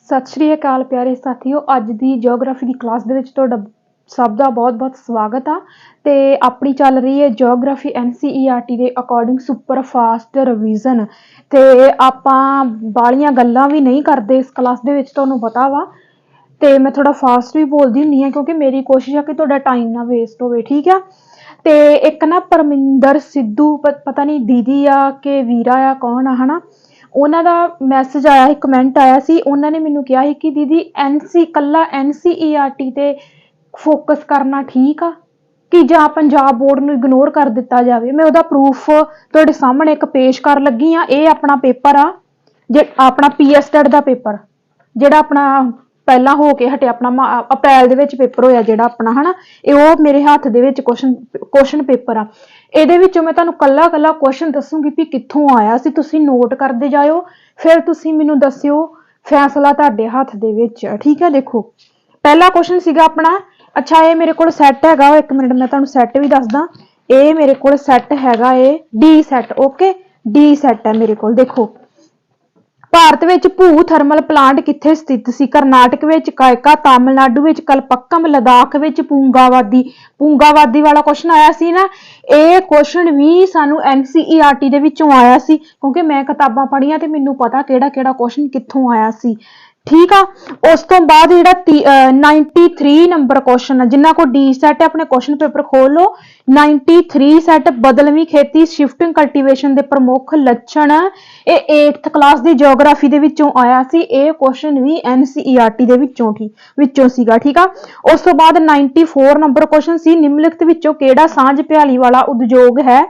सत श्री अकाल प्यारे साथियों। अज की जियोग्राफी की क्लास दे विच तुहाडा सब का बहुत बहुत स्वागत आ। ते अपनी चल रही है जियोग्राफी NCERT के अकॉर्डिंग सुपर फास्ट रिवीजन। ते आपां बालियां गल्लां भी नहीं करते इस क्लास दे विच, तुहानूं पता वा। ते मैं थोड़ा फास्ट भी बोलती हुंदी हां क्योंकि मेरी कोशिश है कि तुहाडा टाइम ना वेस्ट होवे, ठीक है। ते एक ना परमिंदर सिद्धू पता नहीं दीदी आ कि वीरा आ कौन आ, है ना, उन्हों का मैसेज आया ही, कमेंट आया सी। उन्होंने मैनू कहा है कि दीदी कला NCERT ते फोकस करना ठीक आ कि जां पंजाब बोर्ड नूं इग्नोर कर दिता जाए। मैं उहदा प्रूफ तुहाडे सामने एक पेश कर लगी हाँ। ये अपना पेपर आ, अपना PSTET का पेपर जिहड़ा अपना पहला हो के हटिया, अपना अप्रैल दे विच पेपर होया जिहड़ा अपना, है ना, ये मेरे हाथ दे विच क्वेश्चन पेपर आ। ਇਹਦੇ ਵਿੱਚੋਂ मैं ਤੁਹਾਨੂੰ ਕੱਲਾ ਕੱਲਾ क्वेश्चन दसूंगी भी कित्थों आया सी। तुसीं नोट करते जाओ, फिर तुसीं मैनूं दस्सिओ, फैसला तुहाडे हत्थ दे विच आ, ठीक है। देखो पहला क्वेश्चन सीगा अपना, अच्छा ये मेरे को सैट हैगा, एक मिनट मैं तुहानूं सैट भी दसदा। ये मेरे को सैट हैगा, ये D set, okay D set है मेरे को। देखो भारत में भू थर्मल प्लांट कित्थे स्थित सी? करनाटक में कायका, तमिलनाडु में कलपक्कम, लद्दाख में पूंगावादी। पूंगावादी वाला क्वेश्चन आया सी ना, ये क्वेश्चन भी सानू NCERT दे विचों आया सी क्योंकि मैं किताबां पढ़ियां ते मैनू पता केड़ा केड़ा क्वेश्चन कित्थों आया सी, ठीक आ। उस तो बाद जिहड़ा 93 नंबर क्वेश्चन है, जिन्हां को D सैट है अपने क्वेश्चन पेपर खोल लो। 93 सैट बदलवी खेती शिफ्टिंग कल्टीवेशन के प्रमुख लक्षण, ये 8th क्लास की जियोग्राफी दे विचों आया सी। ये क्वेश्चन भी NCERT दे विचों सीगा, ठीक आ। उस तो बाद 94 नंबर क्वेश्चन सी, निम्नलिखित विचों केड़ा सांझ भ्याली वाला उद्योग है?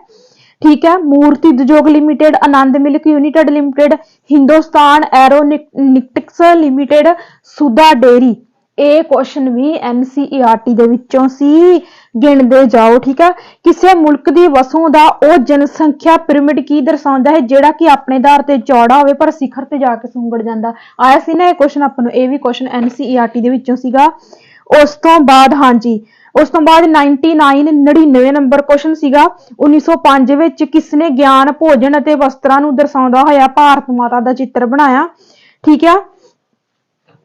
ठीक है, Murti Udyog limited, Anand milk united limited, Hindustan aeronautics limited, Sudha dairy. ये क्वेश्चन भी NCERT दे विचों सी, गिणदे जाओ, ठीक है। किसी मुल्क की वसों का वह जनसंख्या पिरामिड की दर्शाता है जिहड़ा कि अपने आधार ते चौड़ा होवे पर सिखर ते जाके सुंगड़ जांदा। आया सी ना ये क्वेश्चन अपन नूं, ये भी क्वेश्चन NCERT दे विचों सीगा। उस तो बाद हाँ जी, उस तो बाद 99 नंबर क्वेश्चन सीगा, 1905 विच किसने ज्ञान भोजन अते वस्त्रां नूं दर्शाउंदा होया भारत माता दा चित्र बनाया, ठीक है।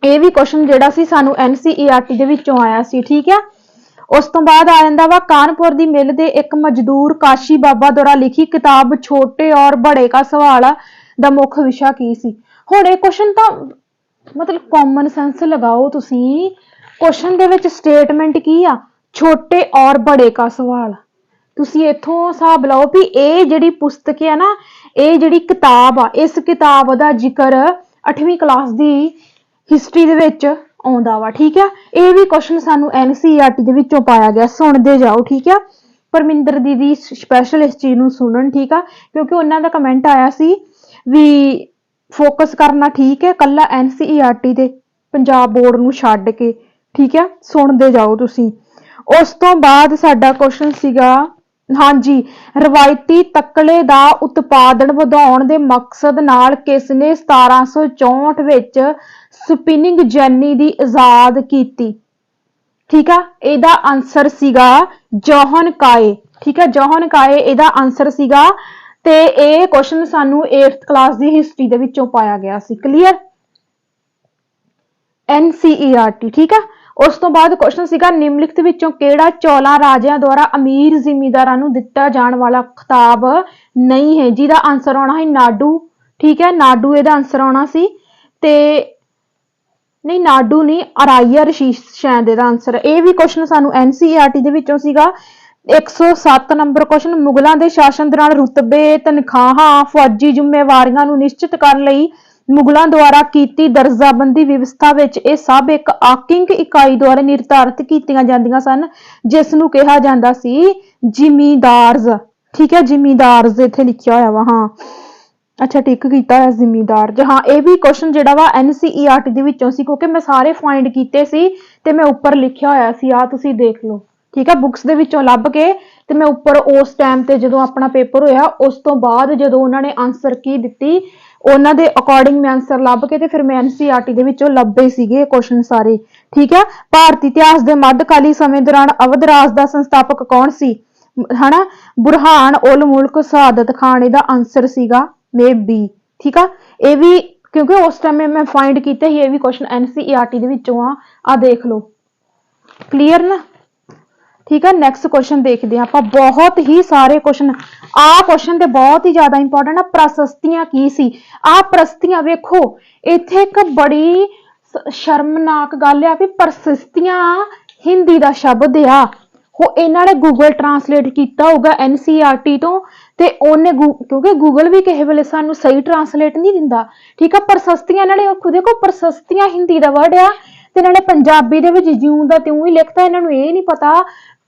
ये भी क्वेश्चन जिहड़ा सी सानू NCERT दे विचों आया सी, ठीक है। उस तो बाद आ जांदा वा कानपुर दी मिल दे एक मजदूर काशी बाबा द्वारा लिखी किताब छोटे और बड़े का सवाल दा मुख विषय की सी। हुण ये क्वेश्चन तो मतलब कॉमन सेंस लगाओ तुसीं, क्वेश्चन दे विच स्टेटमेंट की आ, छोटे और बड़े का सवाल। तुसीं इत्थों हिसाब लाओ भी ये जिहड़ी पुस्तक है ना, ये जिहड़ी किताब आ, इस किताब दा जिक्र 8वीं क्लास दी हिस्टरी दे विच आउंदा वा, ठीक है। ये भी क्वेश्चन सानू NCERT दे विचों पाया गया, सुनते जाओ, ठीक है। परमिंदर दीदी स्पैशल इस चीज नूं सुनन, ठीक है, क्योंकि उन्हां दा कमेंट आया सी भी फोकस करना ठीक है कला NCERT दे पंजाब बोर्ड नूं छड्ड के, ठीक है। सुनते जाओ तुसीं। उस तो बाद साडा क्वेश्चन सीगा, हाँ जी, रवायती तकले दा उत्पादन वधाउण दे मकसद नाल किसने 1764 विच स्पिनिंग जैनी दी इजाद कीती? ठीक है, एदा आंसर सीगा जोहन काय, ठीक है, जोहन काय एदा आंसर सीगा। ते ये क्वेश्चन सानू 8th क्लास दी हिस्ट्री दे विचों पाया गया सी। क्लीयर, NCERT, ठीक है। उस तो बाद क्वेश्चन सीगा, निम्नलिखित विचों केड़ा चौला राजियां द्वारा अमीर जिमीदारां नूं दिता जाण वाला खिताब नहीं है? जिहदा आंसर आउणा है नाडू, ठीक है, नाडू एदा आंसर आउणा सी। ते नहीं नाडू नहीं, अरायर शायद एदा आंसर। ये भी क्वेश्चन सानू NCERT दे विचों सीगा। 107 नंबर क्वेश्चन, मुगलों के शासन दौरान रुतबे, तनखाहां, फौजी जिम्मेवारियां नूं निश्चित करन लई मुगलों द्वारा कीती दर्जाबंदी व्यवस्था विच ये सब एक आकिंग इकाई द्वारा निर्धारित कीतियां जांदियां सन, जिस नूं कहा जांदा सी जिमीदार्स, ठीक है, जिमीदार्स इत्थे लिखिया होया वा, हाँ अच्छा टिक कीता है जिमीदार। हाँ ये भी क्वेश्चन जिहड़ा वा NCERT दे विचों सी क्योंकि मैं सारे फाइंड कीते सी ते मैं उपर लिखिया होया सी, आ तुसीं देख लो, ठीक है, बुक्स दे विचों लभ के ते मैं उपर उस टाइम ते जदों अपना पेपर होया उस तो बाद जदों उन्होंने आंसर की दित्ती उन्हां दे अकॉर्डिंग मैं आंसर लभ के ते फिर मैं NCERT दे विचों लभे सीगे क्वेश्चन सारे, ठीक है। भारती इतिहास दे मध्यकाली समय दौरान अवध राज दा संस्थापक कौन सी? है ना, बुरहान उल मुल्क शहादत खान, इहदा आंसर सीगा मे बी, ठीक है। ये भी क्योंकि उस टाइम मैं फाइंड किए ही ये भी क्वेश्चन NCERT दे विचों आ देख लो। क्लीयर ना, ठीक है। नैक्सट क्वेश्चन देखते हैं आप, बहुत ही सारे क्वेश्चन आ क्वेश्चन ते बहुत ही ज्यादा इंपॉर्टेंट है। प्रशस्तियां की सी आ प्रशस्तियां वेखो, इत्थे एक बड़ी शर्मनाक गल है भी प्रशस्तियां हिंदी का शब्द आ, इन्होंने गूगल ट्रांसलेट किया होगा NCERT तो ते ओने क्योंकि गूगल भी किसी वेले सानू सही ट्रांसलेट नहीं दिंदा, ठीक है। प्रशस्तियां इन्होंने देखो प्रशस्तियां हिंदी का वर्ड आ ते इन्होंने पंजाबी दे विच ज्यूं दा त्यों ही लिखता, इन्होंने ये नहीं पता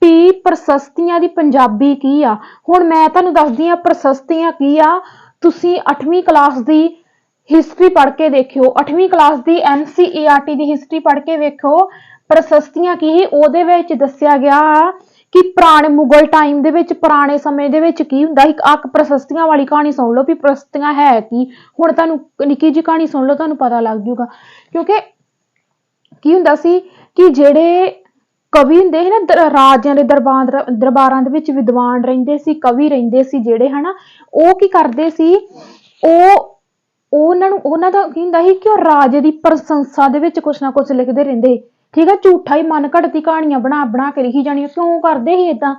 भी प्रशस्तियां दी पंजाबी की आ। हुण मैं तुहानूं दसदी आ प्रशस्तियां की आ, तुसीं 8वीं क्लास दी हिस्टरी पढ़ के देखियो, 8वीं क्लास दी NCERT दी हिस्टरी पढ़ के वेखो प्रशस्तियां की ही, ਉਹਦੇ ਵਿੱਚ ਦੱਸਿਆ ਗਿਆ कि पुराने मुगल टाइम ਦੇ ਵਿੱਚ ਪੁਰਾਣੇ ਸਮੇਂ ਦੇ ਵਿੱਚ ਕੀ ਹੁੰਦਾ ਸੀ। ਇੱਕ ਪ੍ਰਸ਼ਸਤੀਆਂ ਵਾਲੀ ਕਹਾਣੀ ਸੁਣ ਲਓ ਵੀ ਪ੍ਰਸ਼ਸਤੀਆਂ ਹੈ ਕੀ। ਹੁਣ ਤੁਹਾਨੂੰ ਨਿੱਕੀ ਜਿਹੀ ਕਹਾਣੀ ਸੁਣ ਲਓ, ਤੁਹਾਨੂੰ ਪਤਾ ਲੱਗ ਜਾਊਗਾ। ਕਿਉਂਕਿ ਕੀ ਹੁੰਦਾ ਸੀ ਕਿ ਜਿਹੜੇ ਕਵੀ ਹੁੰਦੇ ਸੀ ਨਾ, ਰਾਜਿਆਂ ਦੇ ਦਰਬਾਰਾਂ ਦੇ ਵਿੱਚ ਵਿਦਵਾਨ ਰਹਿੰਦੇ ਸੀ, ਕਵੀ ਰਹਿੰਦੇ ਸੀ ਜਿਹੜੇ, ਹਨਾ, ਉਹ ਕੀ ਕਰਦੇ ਸੀ, ਉਹਨਾਂ ਦਾ ਕੀ ਹੁੰਦਾ ਸੀ ਕਿ ਉਹ ਰਾਜੇ ਦੀ ਪ੍ਰਸ਼ੰਸਾ ਦੇ ਵਿੱਚ ਕੁਛ ਨਾ ਕੁਛ ਲਿਖਦੇ ਰਹਿੰਦੇ, ठीक है। झूठा ही मन घड़ती कहानियां बना बना के लिखी जानियां। क्यों करते ही इदा?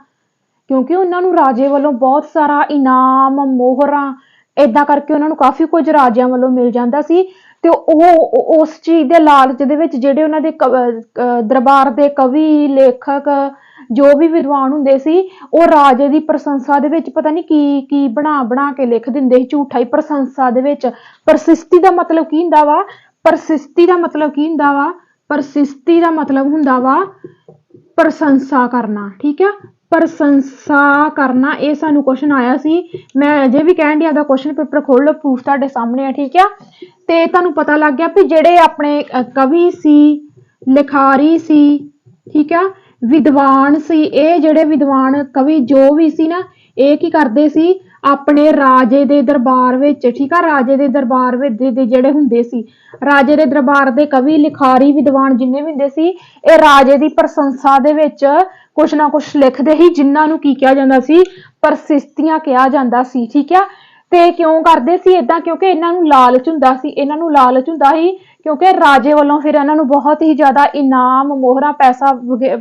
क्योंकि उन्होंने राजे वालों बहुत सारा इनाम मोहरा इदा करके उन्होंने काफी कुछ राजियां वालों मिल जाता सी ते उस चीज के लालच दे विच जिहड़े उन्हां दे दरबार के कवि लेखक जो भी विद्वान हुंदे सी, वो राजे की प्रशंसा दे विच पता नहीं की बना बना के लिख दिंदे सी झूठा ही प्रशंसा दे विच। प्रसिस्ति का मतलब की हुंदा वा? प्रसिस्ति का मतलब की हुंदा वा? प्रसिस्ति का मतलब हुंदा वा प्रशंसा करना, ठीक है। प्रशंसा करना, ये सानू क्वेश्चन आया सी। मैं अजे भी कहन दी क्वेश्चन पेपर खोल लो, प्रूफ तुहाडे सामने है, ठीक है। ते तुहानू पता लग गया भी जेड़े अपने कवि सी, लिखारी सी, ठीक है, विद्वान सी, ये जेड़े विद्वान कवि जो भी सी ना, ये की करदे सी अपने राजे दे दरबार विच, ठीक है, राजे दे दरबार विच जेड़े हुंदे सी, राजे दे दरबार दे कवि लिखारी विद्वान जिन्ने भी हुंदे सी, ये राजे दी प्रशंसा दे विच कुछ ना कुछ लिखदे ही, जिन्हां नूं की कहा जांदा सी प्रशस्तियां कहा जांदा सी, ठीक है। ते क्यों करदे सी इदां? क्योंकि इन्हां नूं लालच हुंदा सी, इन्हां नूं लालच हुंदा ही क्योंकि राजे वालों फिर इन्हां नूं बहुत ही ज्यादा इनाम मोहरा पैसा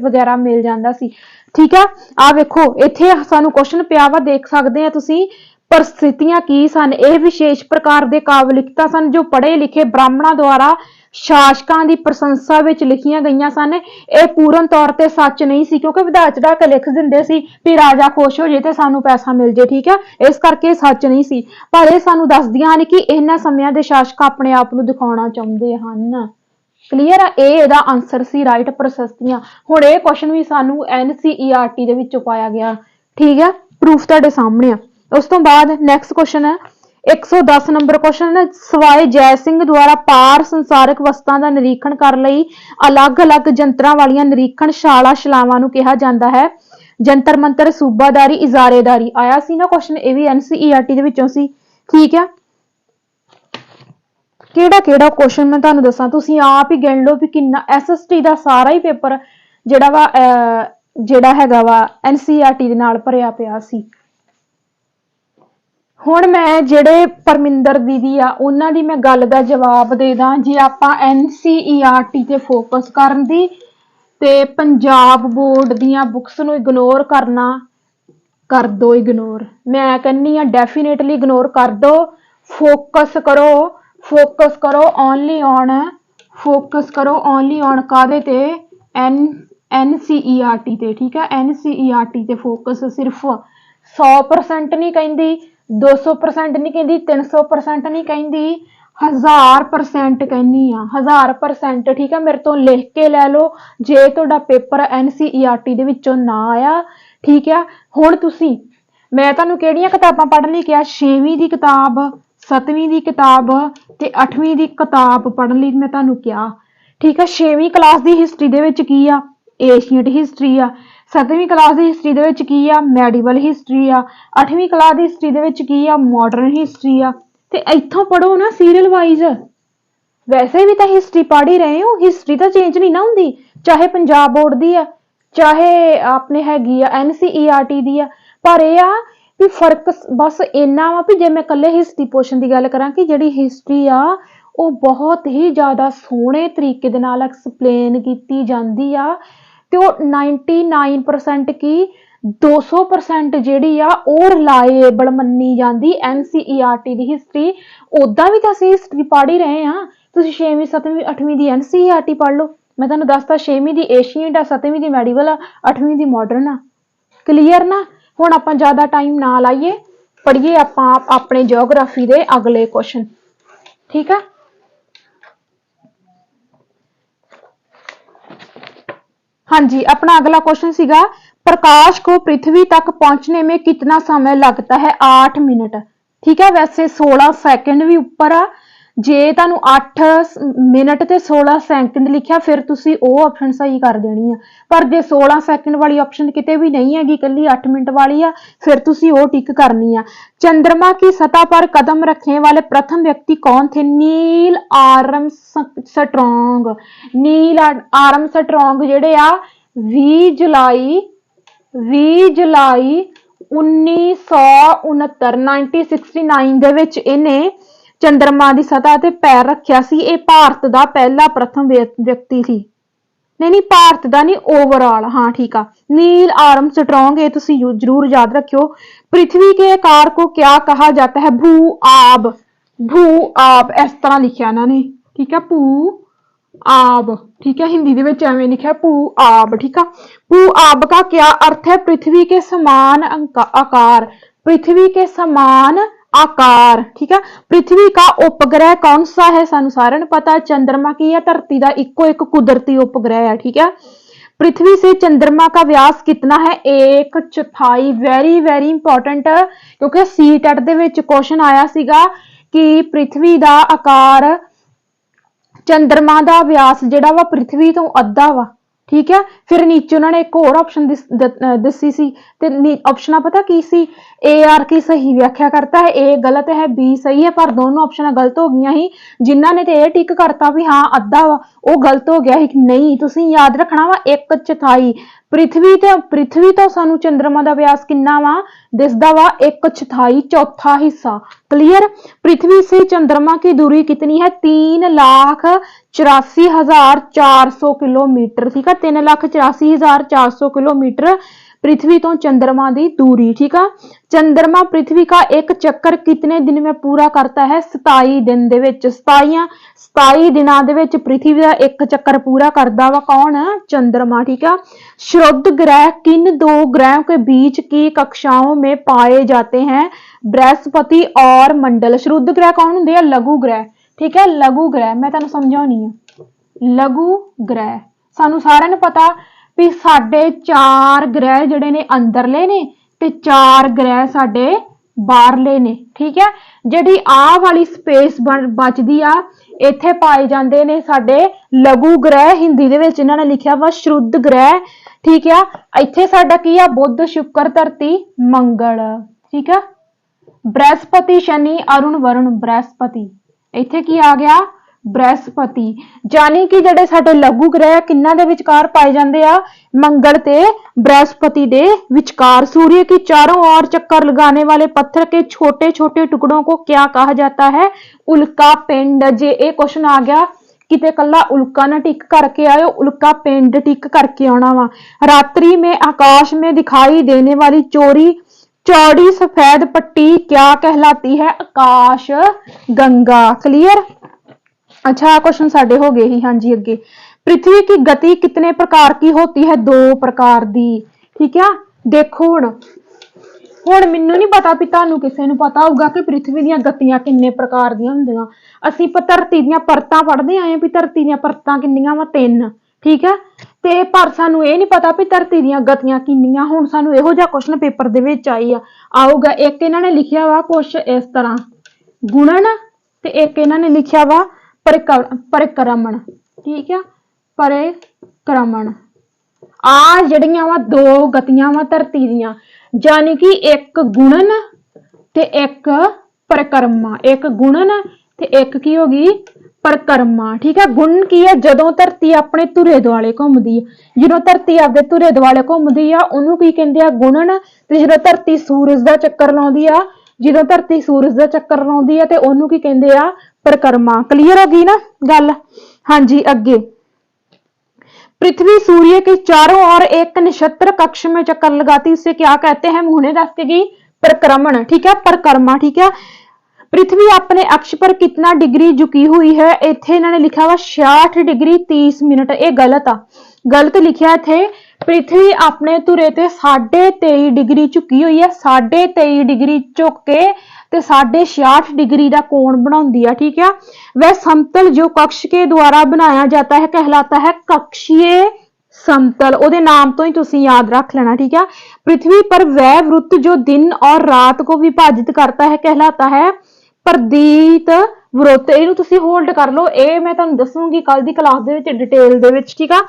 वगैरह मिल जांदा सी, ठीक है। आ वेखो इत्थे सानू क्वेश्चन पिया वा, देख सकते हैं तुसीं। परिस्थितियां की सन? यह विशेष प्रकार के काव्य लिखता सन जो पढ़े लिखे ब्राह्मणों द्वारा शासकों की प्रशंसा विच लिखियां गईयां सन। यह पूर्ण तौर पर सच नहीं सी, क्योंकि वधा चढ़ा के लिख दिंदे सी भी राजा खुश हो जाए तो सानू पैसा मिल जाए, ठीक है। इस करके सच नहीं सी, पर यह सानू दसदियां हन कि इन्हां समयां दे शासक अपने आप नूं दिखाउणा चाहुंदे हन। क्लीयर है? ये इहदा आंसर सी राइट, प्रशस्तियां। हुण ये क्वेश्चन भी सानू NCERT दे विचों पाया गया, ठीक है। प्रूफ तुहाडे सामने है। उस तो बाद नैक्सट क्वेश्चन है 110 नंबर क्वेश्चन है, सवाई जय सिंह द्वारा पार संसारिक वस्तुओं का निरीक्षण करने लई अलग अलग जंतरां वालियां निरीक्षण शालावां नूं कहा जाता है। जंतर मंतर, सूबादारी, इजारेदारी। आया सी ना क्वेश्चन, ये भी NCERT दे विचों सी, ठीक है। केड़ा केड़ा क्वेश्चन मैं तुहानूं दसां, तुसीं आप ही गिण लो भी किन्ना। SST दा सारा ही पेपर जिहड़ा वा जिहड़ा हैगा वा NCERT दे नाल भरिया पिया सी। हुण मैं जिहड़े परमिंदर दीदी आ उन्हां दी मैं गल दा जवाब दे दां। जे आपां NCERT ते फोकस करन दी ते पंजाब बोर्ड दीयां बुक्स नूं इग्नोर करना, कर दो इग्नोर। मैं कहनी आ डेफिनेटली इग्नोर कर दो। फोकस करो, फोकस करो ओनली ऑन, फोकस करो ओनली ऑन कादे ते? NCERT ते, ठीक है। NCERT ते फोकस सिर्फ 100% नहीं कहती, 200% नहीं कहती, 300% नहीं कहती, 1000% कहनी आ, 1000%, ठीक है। मेरे तो लिख के लै लो जे तुहाडा पेपर NCERT दे विचों ना आया, ठीक है। हुण तुसीं मैं तुहानूं किहड़ियां किताबां पढ़न लई कहा? 6वीं दी किताब, 7वीं दी किताब ते 8वीं दी किताब पढ़न लई मैं तुहानूं कहा, ठीक है। 6वीं क्लास की हिस्टरी दे विच की आ? एशियट हिस्टरी आ। 7वीं क्लास की हिस्टरी दे विच की आ? मैडिवल हिस्टरी आ। 8वीं क्लास की हिस्टरी दे विच की आ? मॉडर्न हिस्टरी आ। ते इत्थों पढ़ो ना सीरियल वाइज। वैसे भी तो हिस्टरी पढ़ ही रहे हो, हिस्टरी तो चेंज नहीं ना होंदी, चाहे पंजाब बोर्ड दी आ चाहे अपने हैगी आ NCERT दी आ। पर यह आ भी फर्क बस इन्ना वा भी जे मैं कल्ले हिस्टरी पोर्शन की गल करां कि जिहड़ी हिस्टरी आ ਉਹ ਬਹੁਤ ਹੀ ਜ਼ਿਆਦਾ ਸੋਹਣੇ ਤਰੀਕੇ ਦੇ ਨਾਲ ਐਕਸਪਲੇਨ ਕੀਤੀ ਜਾਂਦੀ ਆ ਤੇ ਉਹ 99% ਕੀ 200% ਜਿਹੜੀ ਆ ਉਹ ਰਿਲਾਏਬਲ ਮੰਨੀ ਜਾਂਦੀ NCERT ਦੀ ਹਿਸਟਰੀ। ਉਦਾਂ ਵੀ ਤਾਂ ਅਸੀਂ ਹਿਸਟਰੀ ਪੜ੍ਹ ਹੀ ਰਹੇ ਹਾਂ। ਤੁਸੀਂ 6ਵੀਂ 7ਵੀਂ 8ਵੀਂ ਦੀ NCERT ਪੜ੍ਹ ਲਓ। ਮੈਂ ਤੁਹਾਨੂੰ ਦੱਸਤਾ 6ਵੀਂ ਦੀ ਏਸ਼ੀਅਨਟ ਆ, 7ਵੀਂ ਦੀ ਮੈਡੀਵਲ ਆ, 8ਵੀਂ ਦੀ ਮਾਡਰਨ ਆ। ਕਲੀਅਰ ਨਾ। ਹੁਣ ਆਪਾਂ ਜ਼ਿਆਦਾ ਟਾਈਮ ਨਾ ਲਾਈਏ, ਪੜ੍ਹੀਏ ਆਪਾਂ ਆਪਣੇ ਜਿਓਗ੍ਰਾਫੀ ਦੇ ਅਗਲੇ ਕੁਐਸਚਨ। ठीक है। हाँ जी, अपना अगला क्वेश्चन सीगा, प्रकाश को पृथ्वी तक पहुंचने में कितना समय लगता है? 8 मिनट। ठीक है, वैसे 16 सेकंड भी ऊपर आ। जे तुहानू 8 मिनट ते 16 सेकंड लिखिया फिर तुसी वो ऑप्शन सही कर देनी है। पर जे 16 सेकंड वाली ऑप्शन किते भी नहीं हैगी, कल्ली 8 मिनट वाली आ, फिर तुसी वो टिक करनी है। चंद्रमा की सतह पर कदम रखने वाले प्रथम व्यक्ति कौन थे? Neil Armstrong. नील आर्मस्ट्रॉन्ग जेडे आ 20 जुलाई 1969 ਦੇ ਵਿੱਚ ਇਹਨੇ ਚੰਦਰਮਾ ਦੀ ਸਤਹ ਤੇ ਪੈਰ ਰੱਖਿਆ ਸੀ। ਇਹ ਭਾਰਤ ਦਾ ਪਹਿਲਾ ਪ੍ਰਥਮ ਵਿਅਕਤੀ ਸੀ। नहीं भारत का नहीं, ओवरऑल। हाँ ठीक है, नील आर्मस्ट्रॉन्ग, ये तुसी जरूर याद रखियो। पृथ्वी के आकार को क्या कहा जाता है? भू आब। भू आब इस तरह लिखा इन्होंने। ठीक है, भू आब। ठीक है, हिंदी दे विच एवें लिखा भू आब। ठीक है, भू आब का क्या अर्थ है? पृथ्वी के समान आकार। पृथ्वी के समान आकार। ठीक है, पृथ्वी का उपग्रह कौन सा है? सानू सारिਆਂ ਨੂੰ पता है चंद्रमा की है, धरती का इको एक कुदरती उपग्रह है। ठीक है, पृथ्वी से चंद्रमा का व्यास कितना है? 1/4। वेरी वेरी इंपॉर्टेंट, क्योंकि सीटेट दे विच क्वेश्चन आया सीगा कि पृथ्वी का आकार, चंद्रमा का व्यास जिहड़ा वा पृथ्वी तो अद्धा वा। ठीक है, फिर नीचे उन्होंने एक और ऑप्शन दसी सी, ऑप्शन पता की सी? ए आर की सही व्याख्या करता है, ए गलत है, बी सही है। पर दोनों ऑप्शन गलत हो गई ही। जिन्होंने तो यह टिक करता भी हाँ अद्धा वा, वो गलत हो गया ही। नहीं, तुसीं याद रखना वा 1/4। पृथ्वी तो सानू चंद्रमा का व्यास किन्ना वा दिसदा वा? 1/4, चौथा हिस्सा। क्लियर। पृथ्वी से चंद्रमा की दूरी कितनी है? 3,84,400 किलोमीटर। ठीक है, 3,84,400 किलोमीटर पृथ्वी तो चंद्रमा की दूरी। ठीक है, चंद्रमा पृथ्वी का एक चक्कर कितने दिन में पूरा करता है? 27 दिन दे विच। 27 दिनों दे विच पृथ्वी का एक चक्कर पूरा करता वा कौन? चंद्रमा। ठीक है, शुद्ध ग्रह किन 2 ग्रहों के बीच की कक्षाओं में पाए जाते हैं? बृहस्पति और मंडल। शुद्ध ग्रह कौन होंगे? लघु ग्रह। ठीक है, लघु ग्रह मैं तुहानू समझाउणी है। लघु ग्रह सानू सारिਆਂ ਨੂੰ पता भी साडे 4 ग्रह जिहड़े ने अंदरले ने ते 4 ग्रह साडे बाहरले ने। ठीक है, जिहड़ी आ वाली स्पेस बचदी आ इत्थे पाए जांदे ने साडे लघु ग्रह। हिंदी दे विच इन्हां ने लिखिया वा शुद्ध ग्रह। ठीक है, इत्थे साडा की आ? बुध, शुक्र, धरती, मंगल। ठीक है, बृहस्पति, शनि, अरुण, वरुण। बृहस्पति इत्थे की आ गया? बृहस्पति। जानी कि जिहड़े साडे लघु ग्रह किन्हां दे विचकार पाए जांदे आ? मंगल ते बृहस्पति दे विचकार। सूर्य की चारों ओर चक्कर लगाने वाले पत्थर के छोटे छोटे टुकड़ों को क्या कहा जाता है? उल्का पिंड। जे ये क्वेश्चन आ गया किते कल्ला उल्का ना टिक करके आयो, उल्का पिंड टिक करके आना वा। रात्रि में आकाश में दिखाई देने वाली चौड़ी सफेद पट्टी क्या कहलाती है? आकाश गंगा। क्लियर। अच्छा, क्वेश्चन साडे हो गए ही। हाँ जी, अगे पृथ्वी की गति कितने प्रकार की होती है? 2 प्रकार दी। ठीक है, देखो हुण मैनू नहीं पता भी तुहानू किसे नू पता होगा कि पृथ्वी दीयां गतियां किन्ने प्रकार दीयां हुंदियां। असीं धरती दीयां परतां पढ़दे आए भी धरती दीयां परतां किन्नियां वा? 3। ठीक है, ते पर सानू ये नहीं पता भी धरती दीयां गतियां किन्नियां। हुण सानू इहो जिहा क्वेश्चन पेपर दे विच आऊगा। एक इन्हां ने लिखिया वा कुछ इस तरह गुणन, ते एक इन्हां ने लिखिया वा परिक्रमण। ठीक है, परिक्रमण। आ जड़ियां वा 2 गतियां वा धरती दीयां, यानी कि एक गुणन ते एक परिक्रमा। एक गुणन ते एक की होगी? परिक्रमा। ठीक है, गुणन की है? जदों धरती अपने धुरे दुआले घूमदी है। जदों धरती आपदे धुरे दुआले घूमदी आ उहनूं की कहंदे आ? गुणन। ते जदों धरती सूरज दा चक्कर लाउंदी आ, जदों धरती सूरज दा चक्कर लाउंदी है ते उहनूं की कहंदे आ? परिक्रमा। क्लीयर होगी ना गल? हाँ जी, अगे पृथ्वी सूर्य के चारों ओर एक नक्षत्र कक्ष में चक्कर लगाती, उसे क्या कहते हैं? मुझे दस के गई परिक्रमण, ठीक है, परिक्रमा, ठीक है। पृथ्वी अपने अक्ष पर कितना डिग्री झुकी हुई है? इत्थे इन्होंने लिखा हुआ 66 डिग्री 30 मिनट, ये गलत आ, गलत लिखा इत्थे। पृथ्वी अपने धुरे ते 23.5 डिग्री झुकी हुई है, 23.5 डिग्री झुक के ते 66.5 डिग्री का कोण बनाती है, ठीक है। वह समतल जो कक्ष के द्वारा बनाया जाता है कहलाता है कक्षीय समतल, ਉਹਦੇ नाम तो ही तुसी याद रख लेना, ठीक है। पृथ्वी पर वह वृत्त जो दिन और रात को विभाजित करता है कहलाता है प्रदीत वृत्त। ਇਹਨੂੰ ਤੁਸੀਂ होल्ड कर लो, ਇਹ मैं ਤੁਹਾਨੂੰ ਦੱਸੂਗੀ ਕੱਲ ਦੀ ਕਲਾਸ ਦੇ ਵਿੱਚ डिटेल ਦੇ ਵਿੱਚ, ठीक है।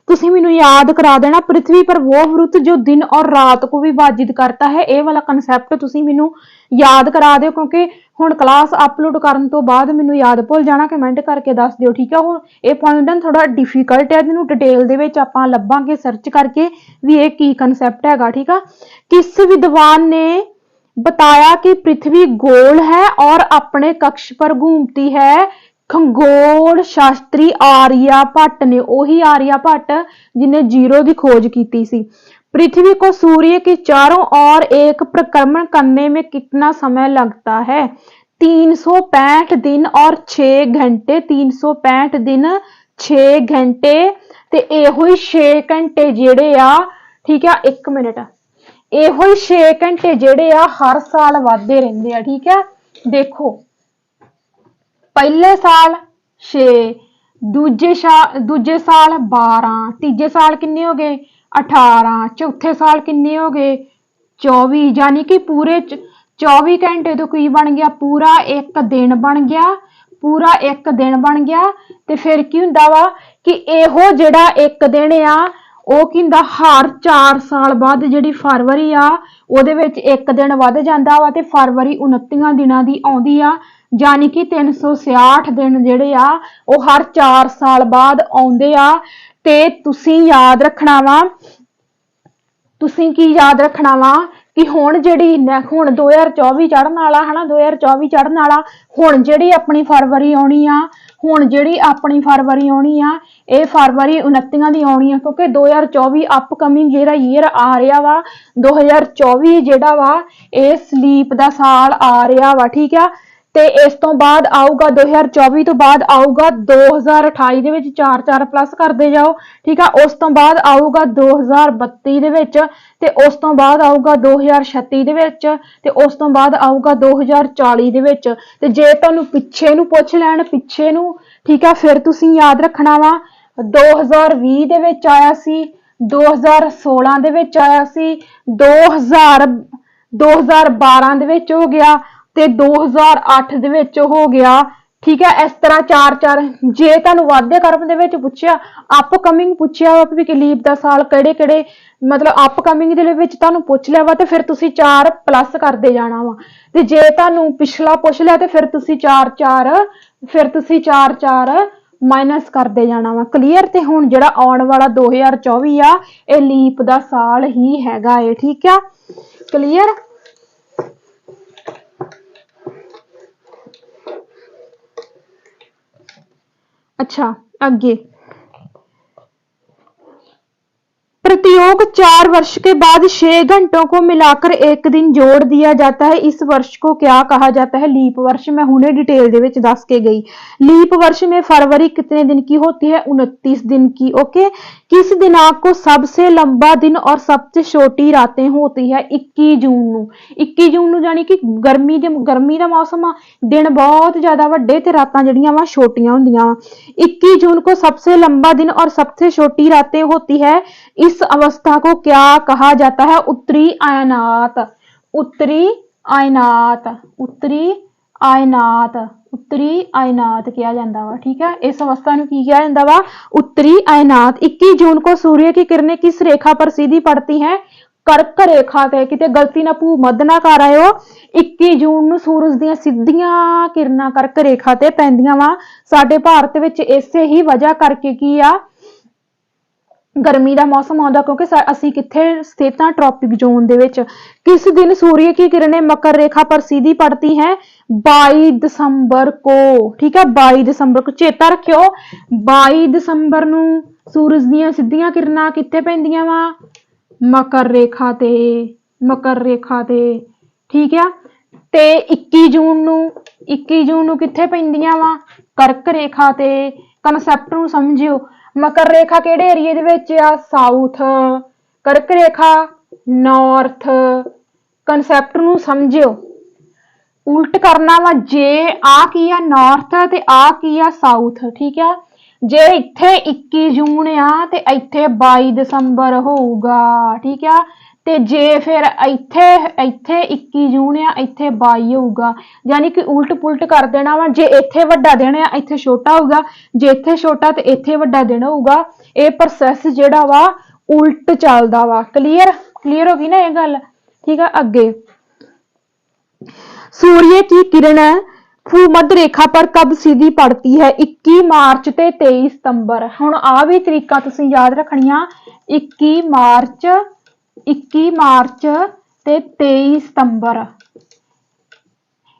ਤੁਸੀਂ ਮੈਨੂੰ याद करा देना, पृथ्वी पर वो वृत्त जो दिन और रात को विभाजित करता है, ਇਹ वाला कंसैप्ट ਤੁਸੀਂ ਮੈਨੂੰ याद करा ਦਿਓ, क्योंकि ਹੁਣ क्लास अपलोड ਕਰਨ ਤੋਂ ਬਾਅਦ ਮੈਨੂੰ याद ਭੁੱਲ ਜਾਣਾ, कमेंट करके दस ਦਿਓ, ठीक है। ਹੁਣ ਇਹ पॉइंट थोड़ा डिफिकल्ट है, ਇਹਨੂੰ डिटेल ਦੇ ਵਿੱਚ ਆਪਾਂ ਲੱਭਾਂਗੇ सर्च करके भी ਇਹ ਕੀ कंसैप्ट हैगा, ठीक है। किस विद्वान ने बताया कि पृथ्वी गोल है और अपने कक्ष पर घूमती है? खगोल शास्त्री आर्यभट्ट ने, वही आर्यभट्ट जिन्हें जीरो की खोज की थी। पृथ्वी को सूर्य के चारों ओर एक परिक्रमण करने में कितना समय लगता है? 365 दिन और 6 घंटे, 365 दिन 6 घंटे ते एहो 6 घंटे जेड़े आ, ठीक है, 1 मिनट, एहो 6 घंटे जेड़े आ हर साल वाधे रहिंदे आ, ठीक है। देखो पहले साल 6, दूजे साल 12, तीजे साल किन्ने हो गए 18, चौथे साल किन्ने हो गए 24, यानी कि पूरे 24 घंटे तो की बन गया, पूरा एक दिन बन गया, पूरा एक दिन बन गया। ते फिर की हुंदा वा कि एहो जेड़ा एक दिन आ ਉਹ ਕੀ ਹੁੰਦਾ हर 4 साल बाद ਜਿਹੜੀ फरवरी आ ਉਹਦੇ ਵਿੱਚ ਇੱਕ ਦਿਨ ਵੱਧ ਜਾਂਦਾ ਵਾ ਤੇ फरवरी 29 ਦਿਨਾਂ ਦੀ ਆਉਂਦੀ ਆ, यानी कि 366 दिन ਜਿਹੜੇ ਆ ਉਹ हर 4 साल बाद ਆਉਂਦੇ ਆ। ਤੇ ਤੁਸੀਂ याद रखना वा, ਤੁਸੀਂ ਕੀ याद रखना वा कि हुण ਜਿਹੜੀ ਹੁਣ 2024 ਚੜ੍ਹਨ ਵਾਲਾ ਹੈ ਨਾ, 2024 ਚੜ੍ਹਨ ਵਾਲਾ, ਹੁਣ ਜਿਹੜੀ ਆਪਣੀ फरवरी ਆਉਣੀ ਆ, ਹੁਣ ਜਿਹੜੀ ਆਪਣੀ फरवरी ਆਉਣੀ ਆ ਇਹ फरवरी 29 ਦੀ ਆਉਣੀ ਆ, क्योंकि 2024 अपकमिंग ਜਿਹੜਾ ईयर आ ਰਿਹਾ ਵਾ 2024 ਜਿਹੜਾ ਵਾ ਇਹ ਸਲੀਪ ਦਾ ਸਾਲ ਆ ਰਿਹਾ ਵਾ, ठीक है। ਤੇ ਇਸ ਤੋਂ ਬਾਅਦ ਆਊਗਾ 2024 ਤੋਂ ਬਾਅਦ ਆਊਗਾ 2028 ਦੇ ਵਿੱਚ 4 ਪਲੱਸ ਕਰਦੇ ਜਾਓ, ਠੀਕ ਆ। ਉਸ ਤੋਂ ਬਾਅਦ ਆਊਗਾ 2032 ਦੇ ਵਿੱਚ, ਤੇ ਉਸ ਤੋਂ ਬਾਅਦ ਆਊਗਾ 2036 ਦੇ ਵਿੱਚ, ਤੇ ਉਸ ਤੋਂ ਬਾਅਦ ਆਊਗਾ 2040 ਦੇ ਵਿੱਚ। ਤੇ ਜੇ ਤੁਹਾਨੂੰ ਪਿੱਛੇ ਨੂੰ ਪੁੱਛ ਲੈਣ, ਪਿੱਛੇ ਨੂੰ, ਠੀਕ ਆ, ਫਿਰ ਤੁਸੀਂ ਯਾਦ ਰੱਖਣਾ ਵਾ 2020 ਦੇ ਵਿੱਚ ਆਇਆ ਸੀ, 2016 ਦੇ ਵਿੱਚ ਆਇਆ ਸੀ, 2012 ਦੇ ਵਿੱਚ ਹੋ ਗਿਆ ਤੇ 2008 ਦੇ ਵਿੱਚ ਹੋ ਗਿਆ, ठीक है। इस तरह 4 जे तुहानू वाधे क्रम दे विच पुछया, अपकमिंग पुछया भी कि लीप दा साल किहड़े-किहड़े, मतलब अपकमिंग दे विच तुहानू पुछ लिया वा ते फिर तुसी 4 प्लस करदे जाना वा। ते जे तुहानू पिछला पुछ लिया ते फिर तुसी 4 माइनस करते जाना वा। क्लीयर? ते हुण जिहड़ा आउण वाला 2024 आ ये लीप दा साल ही हैगा है, ठीक है। क्लीयर? अच्छा, आगे प्रयोग 4 वर्ष के बाद 6 घंटों को मिलाकर एक दिन जोड़ दिया जाता है, इस वर्ष को क्या कहा जाता है? लीप वर्ष। मैं हुणे डिटेल दे विच दस के गई। लीप वर्ष में फरवरी कितने दिन की होती है? 29 दिन की। ओके। किस दिनांक को सबसे लंबा दिन और सबसे छोटी रातें होती है? 21 जून नू। 21 जून नू यानी कि गर्मी दा मौसम आ, दिन बहुत ज्यादा वड्डे ते रातां जड़ियां वा छोटियां हुंदियां। 21 जून को सबसे लंबा दिन और सबसे छोटी रातें होती है, इस अवस्था को क्या कहा जाता है? उत्तरी आयनात। उत्तरी आयनात, उत्तरी आयनात, उत्तरी आयनात किया जाता वा, ठीक है। इस अवस्था में की किया जाता वा? उत्तरी आयनात। 21 जून को सूर्य की किरणें किस रेखा पर सीधी पड़ती हैं? कर्क रेखा ते। किते गलती ना भूमध्य ना कर आयो। 21 जून नू सूरज दियां सीधियां किरणां कर्क रेखा ते पैंदियां वा। साडे भारत विच इसे ही वजह करके की आ गर्मी का मौसम आता क्योंकि असी कित्थे स्थित हाँ ट्रॉपिक जोन दे विच। किस दिन सूर्य की किरणें मकर रेखा पर सीधी पड़ती हैं? 22 दिसंबर को। ठीक है, 22 दिसंबर को चेता रखियो, 22 दिसंबर नू सूरज दियां सीधियां किरणां कित्थे पैंदियां वा? मकर रेखा ते, मकर रेखा ते। ठीक है, ते 21 जून नू, 21 जून नू कित्थे पैंदियां वा? कर्क रेखा ते। कनसैप्ट नू समझियो, मकर रेखा केड़े एरिए दे विच आ? साउथ। कर्क रेखा नॉर्थ। कनसैप्ट नू समझियो। उल्ट करना वा, जे आ की आ नॉर्थ ते आ की आ साउथ। ठीक है, जे इत्थे 21 जून आ ते इत्थे 22 दिसंबर होऊगा। ठीक है, ते जे फिर इत्थे इत्थे 21 जून आ, इत्थे 22 होऊगा, यानी कि उल्ट पुलट कर देना वा। जे इत्थे वड्डा दिन आ, इत्थे छोटा होऊगा, जे इत्थे छोटा ते इत्थे वड्डा दिन होऊगा। ये प्रोसैस जिहड़ा वा उल्ट चलदा वा। क्लीयर क्लीयर हो गई ना ये गल? ठीक है, अगे सूर्य की किरण भूमध्य रेखा पर कब सीधी पड़ती है? 21 मार्च ते 23 सितंबर। हुण आ भी तरीका तुसीं याद रखणियां, 21 मार्च, 21 मार्च ते 23 सितंबर।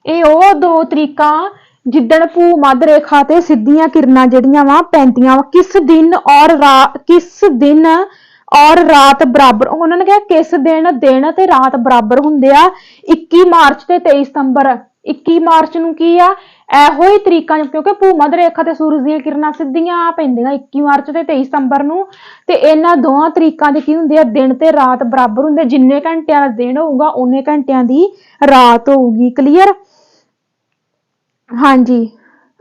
ये ओ दो तरीका जिदण भूमध्य रेखा ते सीधियां किरणां जिहड़ियां वा पैंदियां वा। किस दिन और किस दिन और रात बराबर, उन्होंने कहा किस दिन दिन ते रात बराबर हुंदे आ? 21 मार्च ते 23 सितंबर। 21 मार्च नू की आ? एहो ही तरीका, क्योंकि भूमध्य रेखा ते सूरज दीयां किरणां सीधियां पैंदियां 21 मार्च ते 23 सितंबर नू, ते इन्हां दोवां तरीकां दे की हुंदे आ? दिन ते रात बराबर हुंदे। जिन्ने घंटियां दा दिन होऊगा उन्ने घंटियां दी रात होऊगी। क्लीयर? हाँ जी,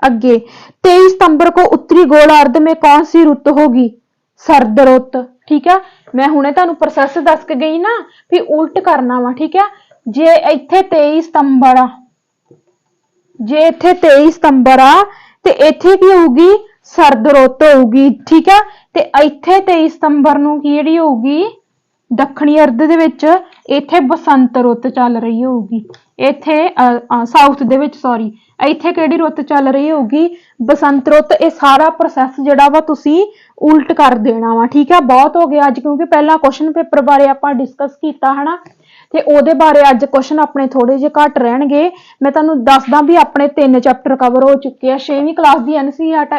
अगे 23 सितंबर को उत्तरी गोलार्ध में कौन सी रुत होगी? सर्द रुत। ठीक है, मैं हुणे तुहानू प्रोसैस दस के गई ना, भी उल्ट करना वा। ठीक है, जे इत्थे 23 सितंबर आ, जे इत्थे 23 सितंबर आ ते इत्थे की होगी? सर्द रुत होगी। ठीक है, ते इत्थे 23 सितंबर नू की जेहड़ी होगी दक्षिणी अर्ध दे विच इत्थे बसंत रुत चल रही होगी। इत्थे साउथ दे विच सॉरी, इत्थे किहड़ी रुत चल रही होगी? बसंत रुत। ये सारा प्रोसैस जिहड़ा वा तुसीं उल्ट कर देना वा। ठीक है, बहुत हो गया अज, क्योंकि पहला क्वेश्चन पेपर बारे आपां डिस्कस कीता है ना, ते ओहदे बारे अज क्वेश्चन अपने थोड़े जे घट रहणगे। मैं तुहानू दसदा भी अपने 3 चैप्टर कवर हो चुके हैं। 6वीं क्लास दी NCERT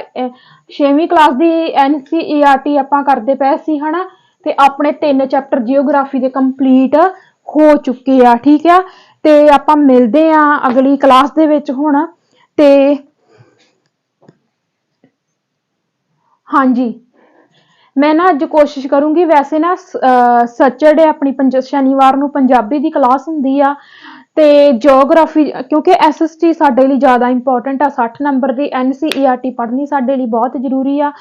6वीं क्लास दी NCERT आपां करदे पए सी हना, ते अपने 3 चैप्टर जियोग्राफी दे कंप्लीट हो चुके आ। ठीक है, ते आपां मिलदे आ अगली क्लास दे विच हुण। ते हाँ जी, मैं ना अज कोशिश करूंगी, वैसे ना सैटरडे अपनी शनिवार नू पंजाबी दी क्लास हुंदी आ, ते जियोग्राफी क्योंकि SST साडे लई ज़्यादा इंपोर्टेंट आ। 60 नंबर दी NCERT पढ़नी साडे लई बहुत जरूरी आ।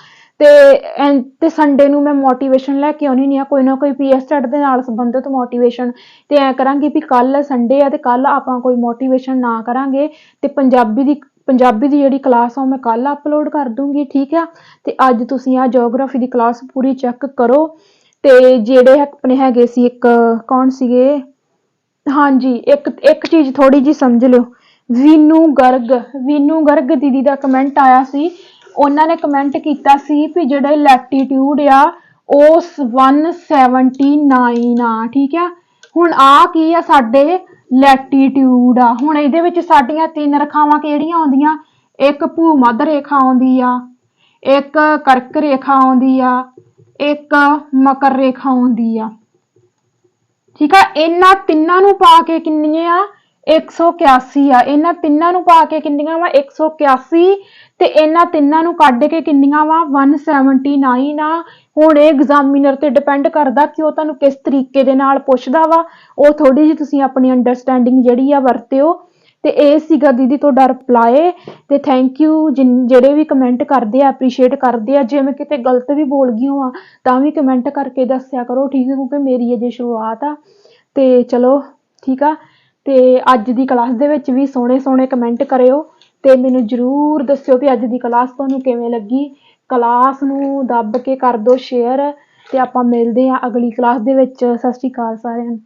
ते संडे नू मैं मोटिवेशन लैके आउणी हुंदी आ, कोई ना कोई PSTET दे नाल संबंधित मोटिवेशन। ते ऐ करांगे भी कल संडे आ ते कल आपां कोई मोटिवेशन ना करांगे, ते पंजाबी दी जिहड़ी क्लास आ मैं कल अपलोड कर दूंगी। ठीक है, ते अज तुसीं आ जियोग्राफी दी क्लास पूरी चैक करो। ते जेड़े अपने हैगे सी एक कौन सीगे, हाँ जी, एक चीज़ थोड़ी जी समझ लो, वीनू गर्ग दीदी का कमेंट आया सी। उन्होंने कमेंट किया सी भी जिहड़ा लैटीट्यूड आ वो 179 आ। ठीक है, हुण आ की आ साडे लैटीट्यूड आ। हुण इहदे विच साडीआं 3 रेखावां किहड़ियां आउंदियां? एक भूमध्य रेखा आउंदी आ, एक कर्क रेखा आउंदी आ, एक मकर रेखा आउंदी आ। ठीक है, इन्हां तिन्नां नू पा के किन्नियां आ? 181 आ। इन्हां तिन्नां नू पा के किन्नियां वा? 181, ते इन्हां तिन्नां नू कढ के किन्नियां वा? 179 आ। हुण ये एग्जामिनर ते डिपेंड करदा कि वो तुहानू किस तरीके दे नाल पुछदा वा। वो थोड़ी जी तुसीं अपनी अंडरस्टैंडिंग जिहड़ी आ वरतियो। ते ये सीगा दीदी तुहाडा रिप्लाई। ते थैंक यू जिहड़े भी कमेंट करदे आ, एप्रीशिएट करदे आ। जे मैं किते गलत भी बोल गई होवां तां भी कमेंट करके दस्सिया करो। ठीक है, क्योंकि मेरी अजे शुरुआत आ। ते चलो ठीक आ, ते अज दी क्लास दे विच भी सोहणे सोहणे कमेंट करियो, ते मैनू जरूर दस्सियो भी अज दी क्लास तुहानू किवें लगी। क्लास नू दब के कर दो शेयर, ते आपां मिलदे आ अगली क्लास दे विच। सत श्री अकाल सारिआं नू।